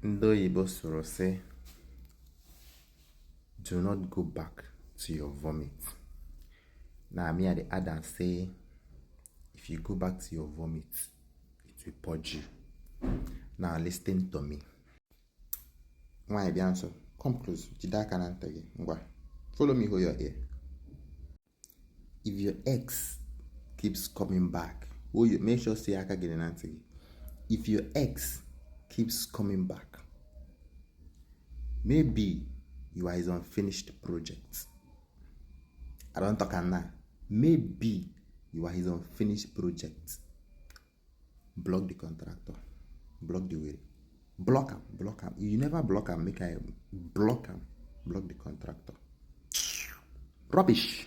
Ndị oyibo soro say, do not go back to your vomit. Now me I dey add and say, if you go back to your vomit, it will purge you. Now listen to me. Why the answer? Come close. Follow me hold your ear. If your ex keeps coming back, make sure say I can get an answer. If your ex keeps coming back, maybe you are his unfinished project. I don't talk now. Maybe you are his unfinished project. Block the contractor. Block the way. Block him. Block him. You never block him. Make I block him. Block the contractor. Rubbish.